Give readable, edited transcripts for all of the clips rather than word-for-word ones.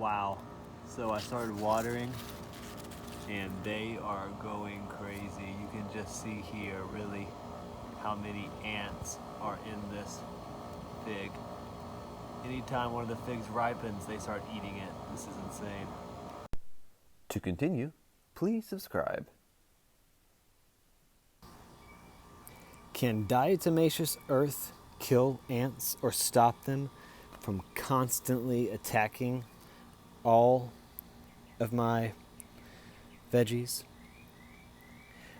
Wow. So I started watering and they are going crazy. You can just see here really how many ants are in this fig. Anytime one of the figs ripens, they start eating it. This is insane. To continue, please subscribe. Can diatomaceous earth kill ants or stop them from constantly attacking all of my veggies?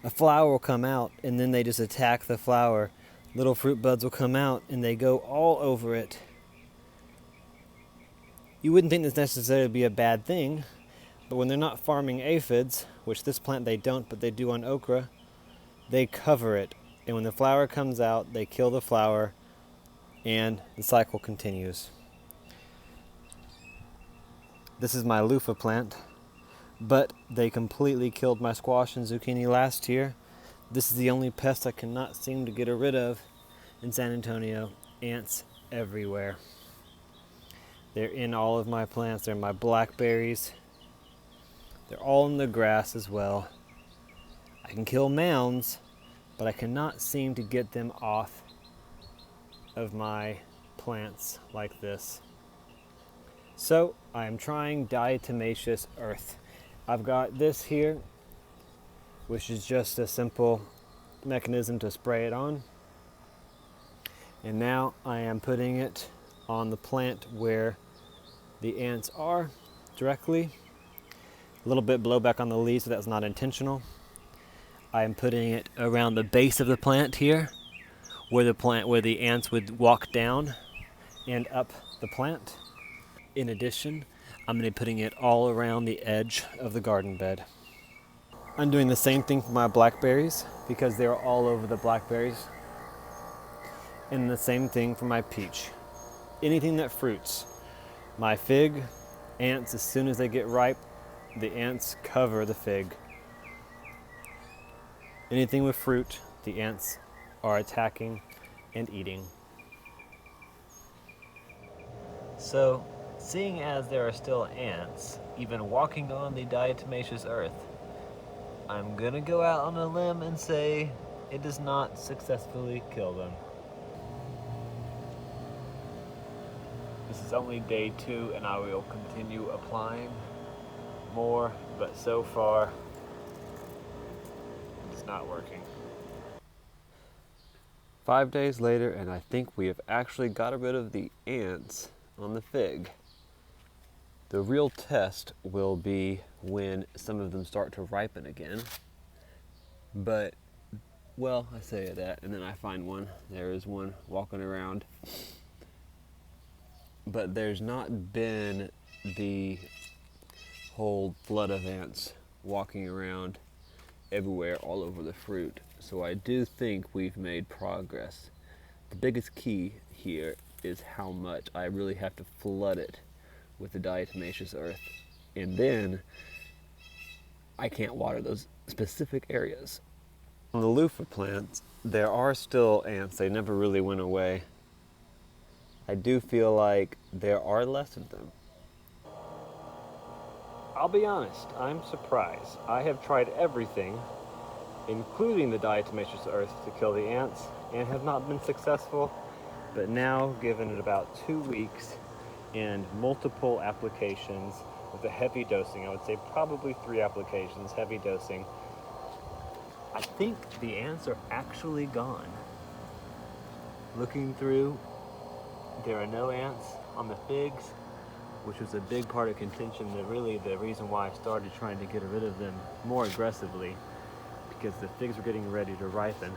A flower will come out and then they just attack the flower. Little fruit buds will come out and they go all over it. You wouldn't think this necessarily be a bad thing, but when they're not farming aphids, which this plant they don't, but they do on okra, they cover it. And when the flower comes out, they kill the flower and the cycle continues. This is my loofah plant, but they completely killed my squash and zucchini last year. This is the only pest I cannot seem to get rid of in San Antonio. Ants everywhere. They're in all of my plants. They're in my blackberries. They're all in the grass as well. I can kill mounds, but I cannot seem to get them off of my plants like this. So I am trying diatomaceous earth. I've got this here, which is just a simple mechanism to spray it on. And now I am putting it on the plant where the ants are directly. A little bit blowback on the leaves, so that's not intentional. I am putting it around the base of the plant here, where the ants would walk down and up the plant. In addition, I'm going to be putting it all around the edge of the garden bed. I'm doing the same thing for my blackberries because they're all over the blackberries. And the same thing for my peach. Anything that fruits. My fig, ants, as soon as they get ripe, the ants cover the fig. Anything with fruit, the ants are attacking and eating. So, seeing as there are still ants, even walking on the diatomaceous earth, I'm gonna go out on a limb and say it does not successfully kill them. This is only day 2 and I will continue applying more, but so far it's not working. 5 days later, and I think we have actually got rid of the ants on the fig. The real test will be when some of them start to ripen again. But, well, I say that, and then I find one. There is one walking around. But there's not been the whole flood of ants walking around everywhere all over the fruit. So I do think we've made progress. The biggest key here is how much I really have to flood it with the diatomaceous earth. And then I can't water those specific areas. On the loofah plants, there are still ants. They never really went away. I do feel like there are less of them. I'll be honest, I'm surprised. I have tried everything, including the diatomaceous earth, to kill the ants, and have not been successful. But now, given it about 2 weeks and multiple applications with a heavy dosing, I would say probably 3 applications, heavy dosing, I think the ants are actually gone. Looking through, there are no ants on the figs, which was a big part of contention, that really the reason why I started trying to get rid of them more aggressively, because the figs were getting ready to ripen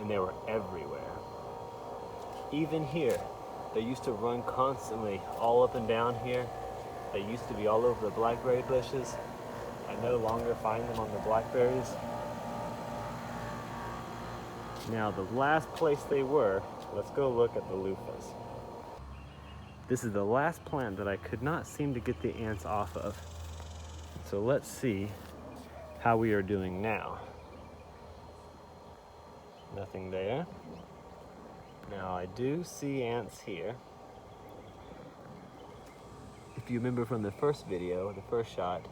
and they were everywhere. Even here, they used to run constantly all up and down here. They used to be all over the blackberry bushes. I no longer find them on the blackberries. Now the last place they were, let's go look at the loofahs. This is the last plant that I could not seem to get the ants off of. So let's see how we are doing now. Nothing there. Now I do see ants here. If you remember from the first video, the first shot,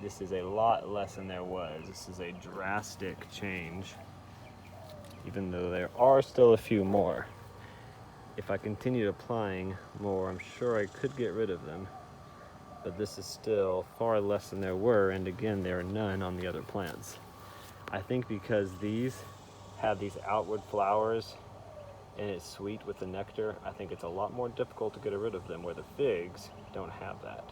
this is a lot less than there was. This is a drastic change, even though there are still a few more. If I continued applying more, I'm sure I could get rid of them, but this is still far less than there were, and again, there are none on the other plants. I think because these have these outward flowers and it's sweet with the nectar, I think it's a lot more difficult to get rid of them, where the figs don't have that.